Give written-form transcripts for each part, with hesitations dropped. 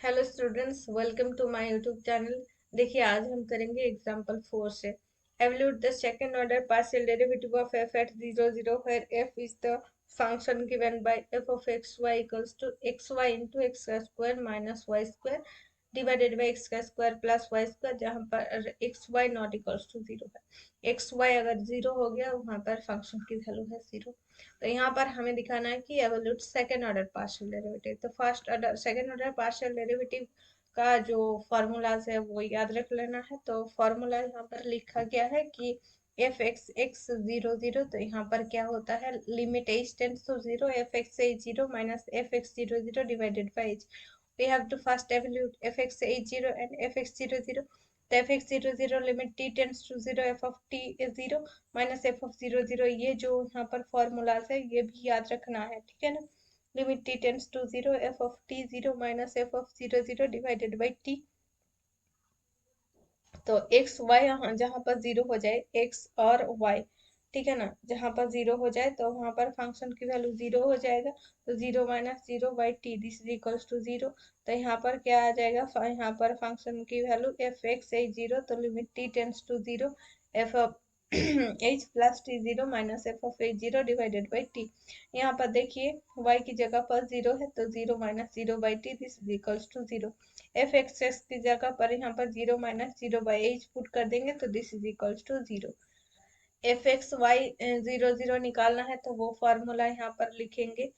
Hello students, welcome to my YouTube channel. देखिए, आज हम करेंगे एग्जांपल 4 से evaluate the second order partial derivative of f at 0 0 where f is the function given by f of x y equals to x y into x का square minus y square divided by x का square plus y square, जहाँ पर x y not equals to zero है। X y अगर zero हो गया वहां पर फंक्शन की वैल्यू है जीरो। तो यहाँ पर हमें दिखाना है कि evaluate second order partial derivative. तो first order second order partial derivative का जो फॉर्मूलाज है वो याद रख लेना है। तो फॉर्मूला यहाँ पर लिखा गया है कि f x x zero zero, तो यहाँ पर क्या होता है, limit h tends to zero f x h zero minus f x zero zero divided by h. we have to first evaluate fx h0 and fx00. तो fx00 limit t tends to 0 f of t is 0 minus f of 00, ये जो यहाँ पर formulas है ये भी याद रखना है, ठीक है ना। Limit t tends to 0 f of t 0 minus f of 00 divided by t। तो एक्स वाई यहाँ जहाँ पर जीरो हो जाए एक्स और वाई, ठीक है ना, जहाँ पर जीरो हो जाए तो वहां पर फंक्शन की वैल्यू जीरो हो जाएगा। तो zero minus zero by t this is equals to zero. तो यहाँ पर क्या आ जाएगा, यहाँ पर फंक्शन की value f x h zero, तो limit t tends to zero f of h plus t zero minus f of h zero divided by t. यहाँ पर देखिए y की जगह पर जीरो है तो zero minus zero by t this is equals to zero. F x x की जगह पर यहाँ पर zero minus zero by h put कर देंगे तो this is equals to zero. F x y zero zero निकालना है तो वो फॉर्मूला यहाँ पर लिखेंगे।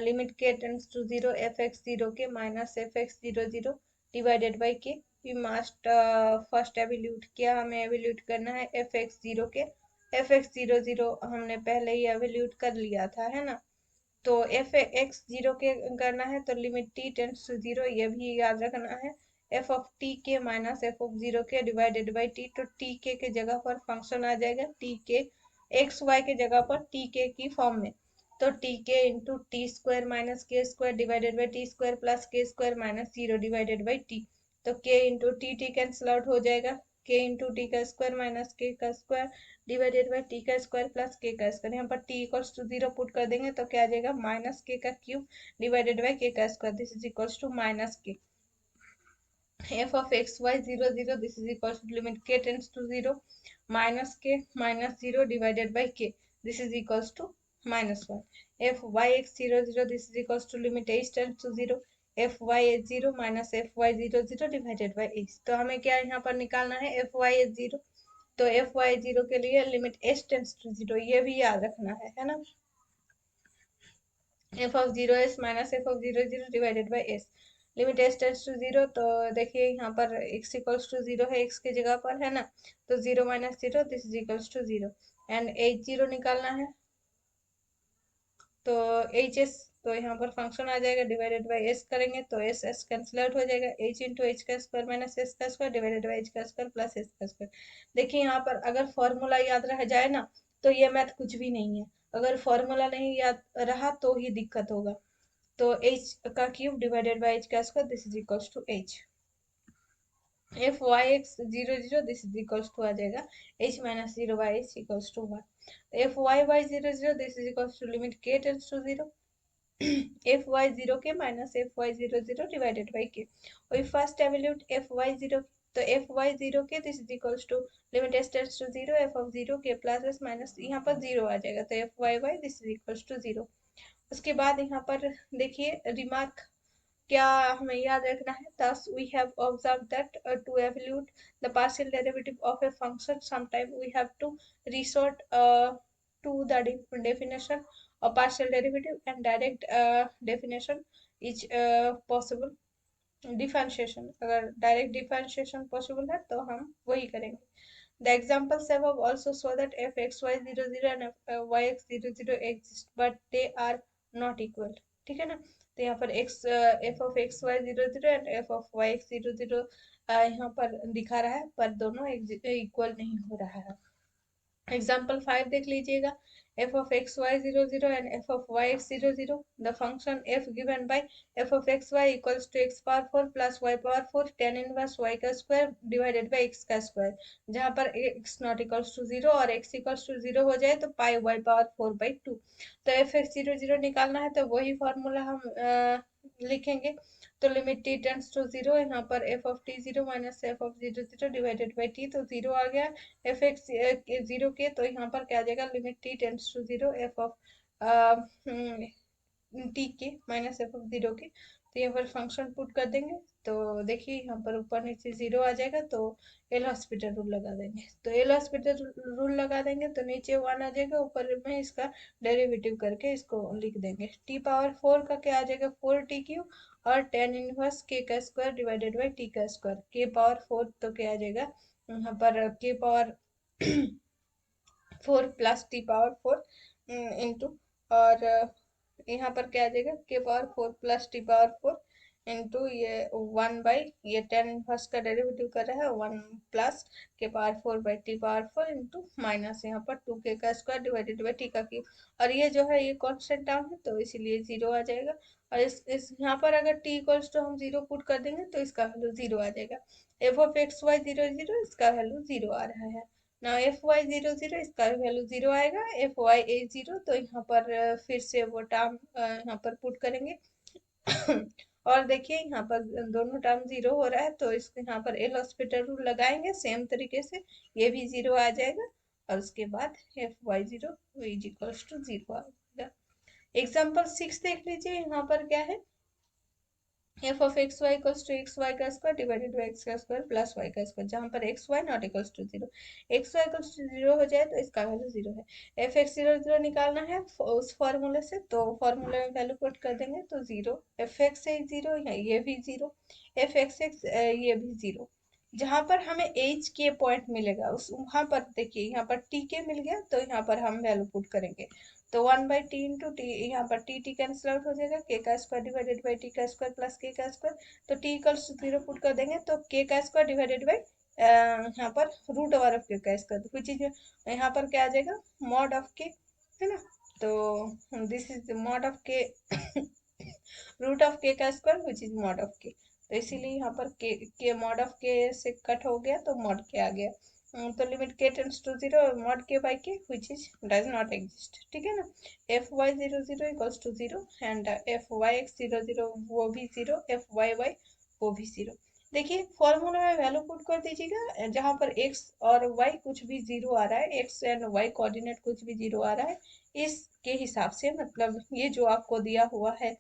लिमिट के tends to zero f x zero k minus f x zero zero divided by k. We must first evaluate, क्या हमें एवल्यूट करना है f x zero k. F x zero zero हमने पहले ही एवल्यूट कर लिया था, है ना। तो एफ एक्स जीरो के करना है तो limit t tends to zero, ये भी याद रखना है। एफ ऑफ टी के माइनस एफ ऑफ जीरो के डिवाइडेड बाई टी। तो टी के जगह पर फंक्शन आ जाएगा टी के, एक्स वाई के जगह पर टी के की फॉर्म में। तो t k into t square minus k square divided by t square plus k square minus zero divided by t. तो k into t cancel out हो जाएगा, के इंटू टी का स्क्वायर माइनस के का square divided by T का square plus के का square. यहाँ पर t equals to zero put कर देंगे तो क्या आ जाएगा, माइनस के का क्यूब डिवाइडेड बाई के का square this is equals to minus k. F of x y zero zero this is equals to limit के tends to zero minus k minus zero divided by k this is equals to minus one. F Y x zero zero this is equals to limit h tends to zero f y h zero minus f Y zero zero divided by h. तो हमें क्या यहाँ पर निकालना है f y h zero. तो f Y zero के लिए limit h tends to zero, ये भी याद रखना है ना। F of zero s minus f of zero zero divided by s. Limit s tends to zero, तो देखिए यहाँ पर एक्स इक्वल्स टू जीरो है, एक्स की जगह पर, है ना। तो zero minus zero this is equals to zero. And h zero निकालना है तो एच एस, तो यहाँ पर फंक्शन आ जाएगा डिवाइडेड बाई एस करेंगे तो एस एस कैंसिल आउट हो जाएगा, एच इंटू एच का स्क्वायर माइनस एस का स्क्वायर डिवाइडेड बाई एच का स्क्वायर प्लस एस का स्क्वायर। देखिए यहाँ पर अगर फॉर्मूला याद रह जाए ना तो ये मैथ कुछ भी नहीं है, अगर फॉर्मूला नहीं याद रहा तो ही दिक्कत होगा। तो एच का क्यूब डिवाइडेड बाई एच का square this is equals to h. F Y x zero zero this is equals to आ जाएगा h minus zero by h equals to one. F y y zero zero this is equals to limit के tends to zero f Y zero k minus f Y zero zero divided by k. वही first evaluate f Y zero, तो f Y zero के this is equals to limit s tends to zero f of zero के plus s minus यहाँ पर zero आ जाएगा तो f y y this is equals to zero. उसके बाद यहाँ पर देखिए रिमार्क क्या हमें याद रखना है। thus we have observed that to evaluate the partial derivative of a function sometime we have to resort to the definition of partial derivative and direct definition is possible। Differentiation, अगर direct differentiation possible है तो हम वही करेंगे। The examples above also show that f x y 00 and y x 00 exist but they are not equal, ठीक है ना। तो यहाँ पर x f of x y 00 and f of y x 00 यहाँ पर दिखा रहा है पर दोनों इक्वल नहीं हो रहा है। एग्जाम्पल 5 देख लीजिएगा। F of x y zero zero and f of y x zero zero. The function f given by f of x y equals to x power four plus y power four tan inverse y का square divided by x का square, जहाँ पर x not equals to zero और x equals to zero हो जाए तो pi y power four by two. तो f x zero zero निकालना है तो वही फॉर्मूला हम लिखेंगे। तो limit t tends to zero, यहाँ पर f of t zero minus f of zero zero divided by t, तो जीरो आ गया एफ एक्स जीरो के, तो यहाँ पर क्या आ जाएगा limit t tends to zero f of t के माइनस एफ ऑफ जीरो के, तो यहाँ पर फंक्शन पुट कर देंगे। तो देखिए यहाँ पर ऊपर नीचे जीरो आ जाएगा, तो एल हॉस्पिटल रूल लगा देंगे। तो एल हॉस्पिटल रूल लगा देंगे तो नीचे वन आ जाएगा, ऊपर में इसका डेरिवेटिव करके इसको लिख देंगे। टी पावर फोर का क्या आ जाएगा, फोर टी क्यू और टेन इनवर्स के का स्क्वायर डिवाइडेड बाई टी का स्क्वायर, के पावर फोर तो क्या आ जाएगा यहाँ पर के power four plus T power four into, और यहाँ पर क्या आ जाएगा के power four plus T power four into ये वन बाई ये टेन इनवर्स का डेरिवेटिव कर रहा है वन प्लस के power four by T power four into minus यहाँ पर टू के का स्क्वायर डिवाइडेड बाई टी का क्यूब, और ये जो है ये कांस्टेंट टर्म है तो इसीलिए जीरो आ जाएगा। और इस यहाँ पर अगर टी इक्वल्स टू हम जीरो पुट कर देंगे तो इसका वैल्यू जीरो आ जाएगा। F of x y zero zero, इसका वैल्यू जीरो आ रहा है ना, एफ वाई जीरो जीरो इसका वैल्यू जीरो आएगा, एफ वाई ए जीरो, तो यहाँ पर फिर से वो टर्म यहाँ पर पुट करेंगे और देखिए यहाँ पर दोनों टर्म जीरो हो रहा है, तो इस यहाँ पर एल हॉस्पिटल रूल लगाएंगे सेम तरीके से, ये भी जीरो आ जाएगा और उसके बाद f Y zero is equals to zero आ जाएगा। एग्जाम्पल 6 देख लीजिए, यहाँ पर क्या है f of x y equals to x y का स्क्वायर डिवाइडेड बाई एक्स का स्क्वायर प्लस वाई का स्क्वायर, जहाँ पर x y not equals to zero, x y equals to zero हो जाए तो इसका वैल्यू जीरो है। एफ एक्स जीरो जीरो निकालना है उस फॉर्मूले से, तो फॉर्मूले में वैल्यू पुट कर देंगे तो जीरो, एफ एक्स है जीरो, ये भी जीरो, एफ एक्स एक्स ये भी जीरो। जहां पर हमें एच के पॉइंट मिलेगा उस वहां पर देखिए यहाँ पर टी के मिल गया, तो यहाँ पर हम वैल्यू पुट करेंगे, तो one by T into T, यहाँ पर टी टी कैंसिल आउट हो जाएगा, के का स्क्वायर डिवाइडेड बाई टी का स्क्वायर प्लस के का स्क्वायर, तो T equals to zero put कर देंगे तो के का स्क्वायर डिवाइडेड बाई यहाँ पर रूट ओवर ऑफ के का स्क्वायर, कुछ चीज यहाँ पर क्या आ जाएगा मॉड ऑफ के, है ना, तो दिस इज मॉड ऑफ के रूट ऑफ के का square which is mod of के, तो इसीलिए यहाँ पर के मॉड ऑफ के से कट हो गया तो मॉड के आ गया। तो लिमिट के tends to zero mod K by K which is does not exist, ठीक है ना। F Y zero zero equals to zero and F Y x zero zero वो भी जीरो, एफ वाई वाई वो भी जीरो। देखिए formula में value put कर दीजिएगा, जहां पर x और y कुछ भी जीरो आ रहा है, x एंड y कोऑर्डिनेट कुछ भी जीरो आ रहा है, इसके हिसाब से मतलब ये जो आपको दिया हुआ है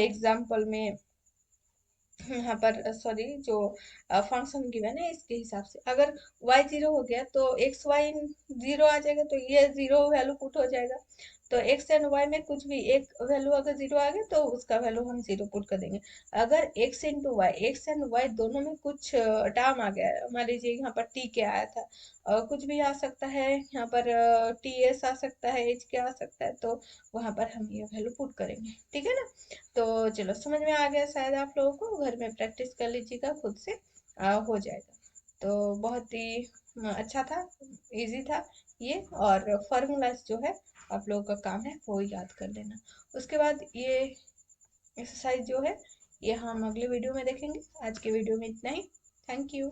एग्जाम्पल में यहाँ पर सॉरी जो फंक्शन गिवन है इसके हिसाब से, अगर y जीरो हो गया तो एक्स वाई जीरो आ जाएगा, तो ये जीरो वैल्यू पुट हो जाएगा, तो x एंड y में कुछ भी एक वैल्यू अगर जीरो आ गया तो उसका वैल्यू हम जीरो पुट कर देंगे। अगर x into Y, X and y दोनों में कुछ टर्म आ गया, मान लीजिए यहाँ पर t के आया था, कुछ भी आ सकता है, यहाँ पर टी एस आ सकता है, एच के आ सकता है, तो वहां पर हम ये वैल्यू पुट करेंगे, ठीक है ना। तो चलो समझ में आ गया शायद आप लोगों को, घर में प्रैक्टिस कर लीजिएगा खुद से, हो जाएगा। तो बहुत ही अच्छा था, इजी था ये, और फार्मूलाज जो है आप लोगों का काम है वो याद कर लेना। उसके बाद ये एक्सरसाइज जो है ये हम अगले वीडियो में देखेंगे, आज के वीडियो में इतना ही। Thank you.